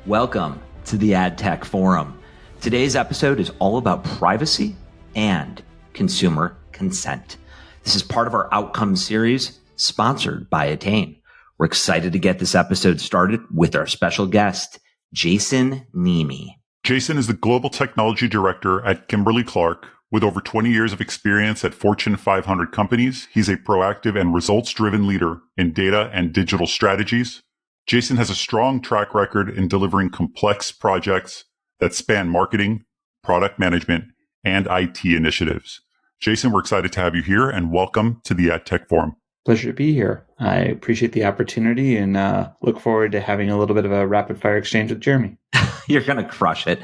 Welcome to the AdTech Forum. Today's episode is all about privacy and consumer consent. This is part of our Outcomes series sponsored by Attain. We're excited to get this episode started with our special guest, Jason Niemi. Jason is the Global Technology Director at Kimberly-Clark. With over 20 years of experience at Fortune 500 companies, he's a proactive and results-driven leader in data and digital strategies. Jason has a strong track record in delivering complex projects that span marketing, product management, and IT initiatives. Jason, we're excited to have you here and welcome to the AdTech Forum. Pleasure to be here. I appreciate the opportunity and look forward to having a little bit of a rapid fire exchange with Jeremy. You're going to crush it.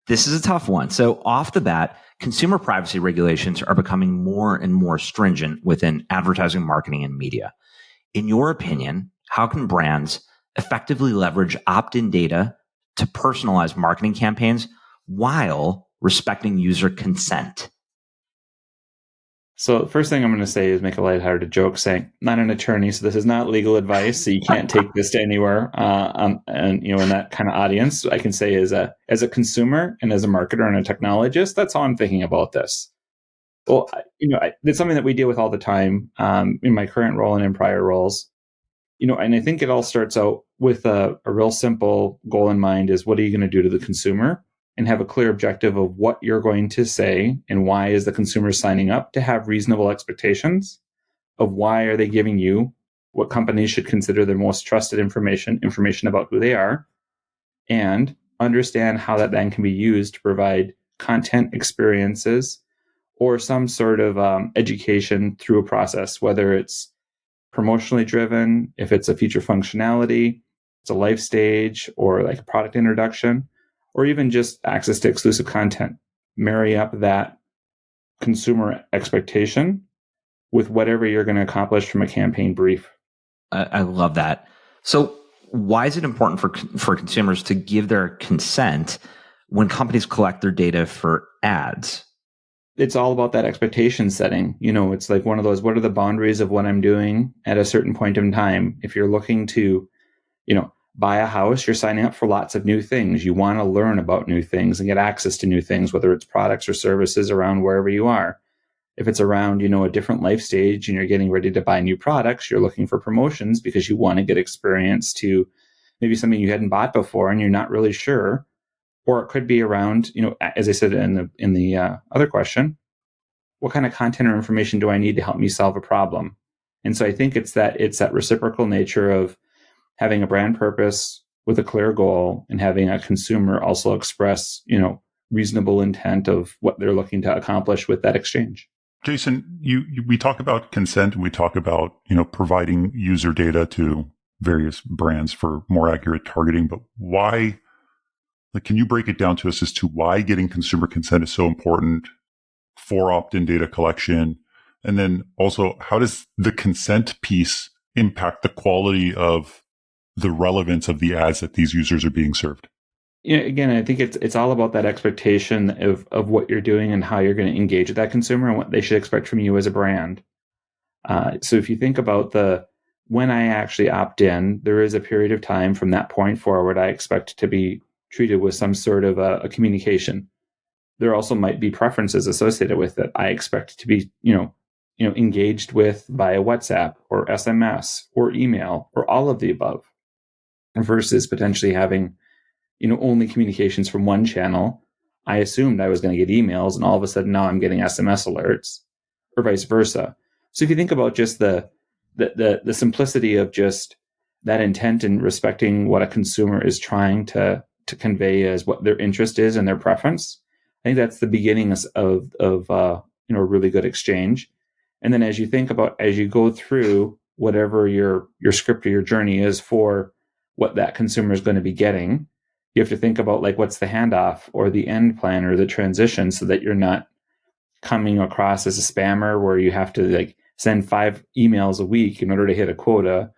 This is a tough one. So off the bat, consumer privacy regulations are becoming more and more stringent within advertising, marketing, and media. In your opinion, how can brands effectively leverage opt-in data to personalize marketing campaigns while respecting user consent? So the first thing I'm going to say is make a lighthearted joke saying, I'm not an attorney, so this is not legal advice, so you can't take this to anywhere. And in that kind of audience, I can say as a consumer and as a marketer and a technologist, that's how I'm thinking about this. Well, it's something that we deal with all the time in my current role and in prior roles. And I think it all starts out with a real simple goal in mind is what are you going to do to the consumer? And have a clear objective of what you're going to say and why is the consumer signing up to have reasonable expectations of why are they giving you what companies should consider their most trusted information about who they are, and understand how that then can be used to provide content experiences or some sort of education through a process, whether it's promotionally driven, if it's a feature functionality, it's a life stage or like a product introduction, or even just access to exclusive content. Marry up that consumer expectation with whatever you're going to accomplish from a campaign brief. I love that. So why is it important for consumers to give their consent when companies collect their data for ads? It's all about that expectation setting. It's like one of those, what are the boundaries of what I'm doing at a certain point in time? If you're looking to, buy a house, you're signing up for lots of new things. You want to learn about new things and get access to new things, whether it's products or services around wherever you are. If it's around, a different life stage and you're getting ready to buy new products, you're looking for promotions because you want to get experience to maybe something you hadn't bought before and you're not really sure. Or it could be around, as I said in the other question, what kind of content or information do I need to help me solve a problem? And so I think it's that reciprocal nature of having a brand purpose with a clear goal and having a consumer also express, reasonable intent of what they're looking to accomplish with that exchange. Jason, we talk about consent and we talk about, providing user data to various brands for more accurate targeting, but why, can you break it down to us as to why getting consumer consent is so important for opt-in data collection? And then also, how does the consent piece impact the quality of the relevance of the ads that these users are being served? Again, I think it's all about that expectation of what you're doing and how you're going to engage with that consumer and what they should expect from you as a brand. So if you think about when I actually opt in, there is a period of time from that point forward I expect to be treated with some sort of a communication. There also might be preferences associated with it. I expect to be, engaged with via WhatsApp or SMS or email or all of the above, versus potentially having, only communications from one channel. I assumed I was going to get emails, and all of a sudden now I'm getting SMS alerts, or vice versa. So if you think about just the simplicity of just that intent and respecting what a consumer is trying to convey as what their interest is and their preference, I think that's the beginning of a really good exchange. And then as you think about, as you go through whatever your script or your journey is for what that consumer is going to be getting, you have to think about what's the handoff or the end plan or the transition, so that you're not coming across as a spammer where you have to send 5 emails a week in order to hit a quota,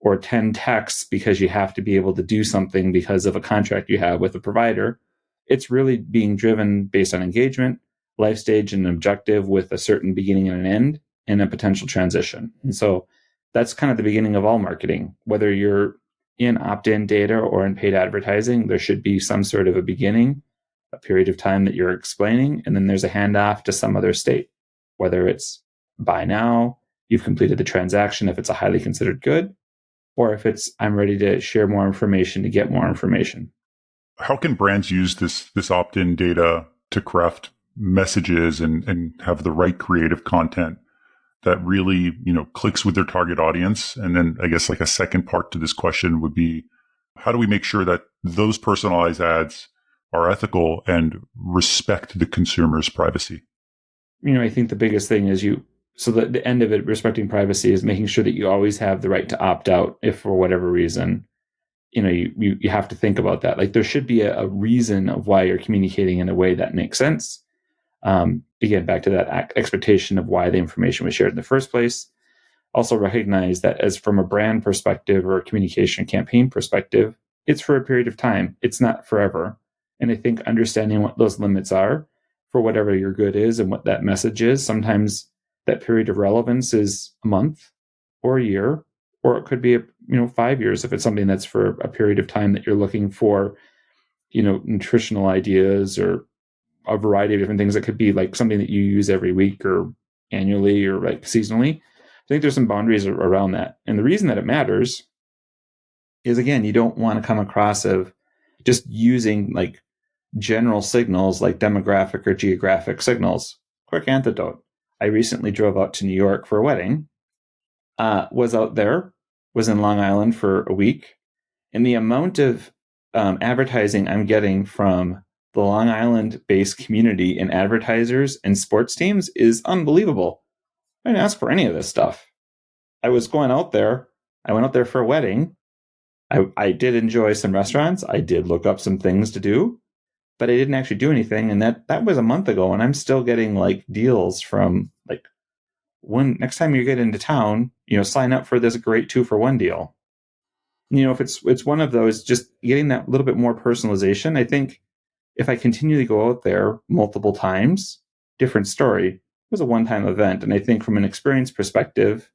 or 10 texts because you have to be able to do something because of a contract you have with a provider. It's really being driven based on engagement, life stage, and an objective with a certain beginning and an end and a potential transition. And so that's kind of the beginning of all marketing, whether you're in opt-in data or in paid advertising, there should be some sort of a beginning, a period of time that you're explaining, and then there's a handoff to some other state, whether it's buy now, you've completed the transaction if it's a highly considered good, or if it's I'm ready to share more information to get more information. How can brands use this opt-in data to craft messages and have the right creative content that really, clicks with their target audience? And then I guess like a second part to this question would be, how do we make sure that those personalized ads are ethical and respect the consumer's privacy? I think the biggest thing is the end of it, respecting privacy, is making sure that you always have the right to opt out if for whatever reason, you have to think about that. Like there should be a reason of why you're communicating in a way that makes sense. Again, back to that expectation of why the information was shared in the first place. Also recognize that as from a brand perspective or a communication campaign perspective, it's for a period of time. It's not forever. And I think understanding what those limits are for whatever your good is and what that message is, sometimes that period of relevance is a month or a year, or it could be 5 years if it's something that's for a period of time that you're looking for, nutritional ideas or a variety of different things. That could be like something that you use every week or annually or like seasonally. I think there's some boundaries around that. And the reason that it matters is, again, you don't want to come across of just using like general signals like demographic or geographic signals. Quick anecdote. I recently drove out to New York for a wedding, was out there, was in Long Island for a week. And the amount of advertising I'm getting from the Long Island-based community and advertisers and sports teams is unbelievable. I didn't ask for any of this stuff. I was going out there. I went out there for a wedding. I did enjoy some restaurants. I did look up some things to do, but I didn't actually do anything. And that was a month ago, and I'm still getting like deals from like, next time you get into town, sign up for this great 2-for-1 deal. If it's one of those, just getting that little bit more personalization. I think if I continually go out there multiple times, different story. It was a one-time event. And I think from an experience perspective,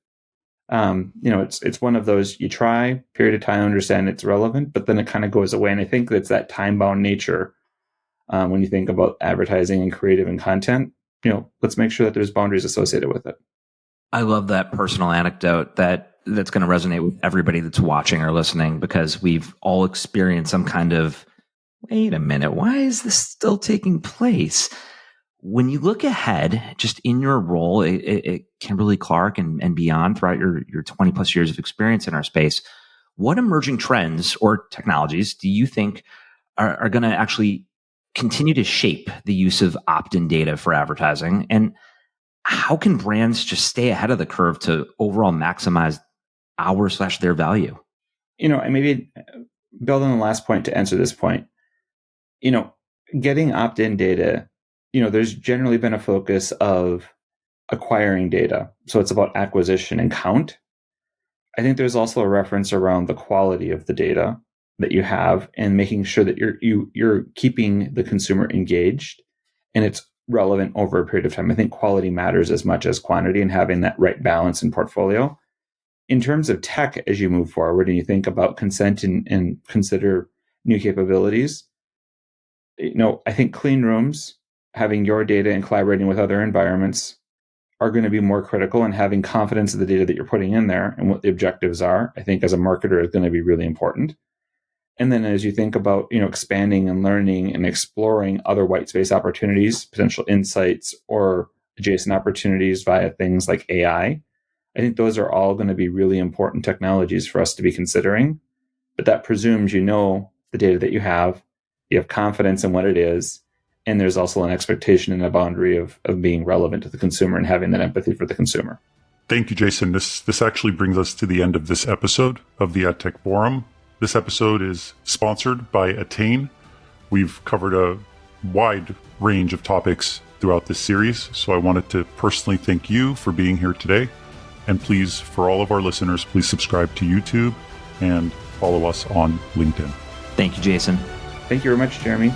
it's one of those, you try, period of time, understand it's relevant, but then it kind of goes away. And I think that's that time-bound nature. When you think about advertising and creative and content, let's make sure that there's boundaries associated with it. I love that personal anecdote that's going to resonate with everybody that's watching or listening, because we've all experienced some kind of, wait a minute, why is this still taking place? When you look ahead, just in your role at Kimberly-Clark and beyond throughout your 20 plus years of experience in our space, what emerging trends or technologies do you think are going to actually continue to shape the use of opt-in data for advertising? And how can brands just stay ahead of the curve to overall maximize their value? And maybe build on the last point to answer this point, getting opt-in data, there's generally been a focus of acquiring data. So it's about acquisition and count. I think there's also a reference around the quality of the data that you have and making sure that you're keeping the consumer engaged and it's relevant over a period of time. I think quality matters as much as quantity, and having that right balance in portfolio. In terms of tech, as you move forward and you think about consent and consider new capabilities, I think clean rooms, having your data and collaborating with other environments are going to be more critical, and having confidence in the data that you're putting in there and what the objectives are, I think as a marketer is going to be really important. And then as you think about, expanding and learning and exploring other white space opportunities, potential insights or adjacent opportunities via things like AI, I think those are all going to be really important technologies for us to be considering. But that presumes the data that you have confidence in what it is, and there's also an expectation and a boundary of being relevant to the consumer and having that empathy for the consumer. Thank you, Jason. This actually brings us to the end of this episode of the AdTech Forum. This episode is sponsored by Attain. We've covered a wide range of topics throughout this series, so I wanted to personally thank you for being here today. And please, for all of our listeners, please subscribe to YouTube and follow us on LinkedIn. Thank you, Jason. Thank you very much, Jeremy.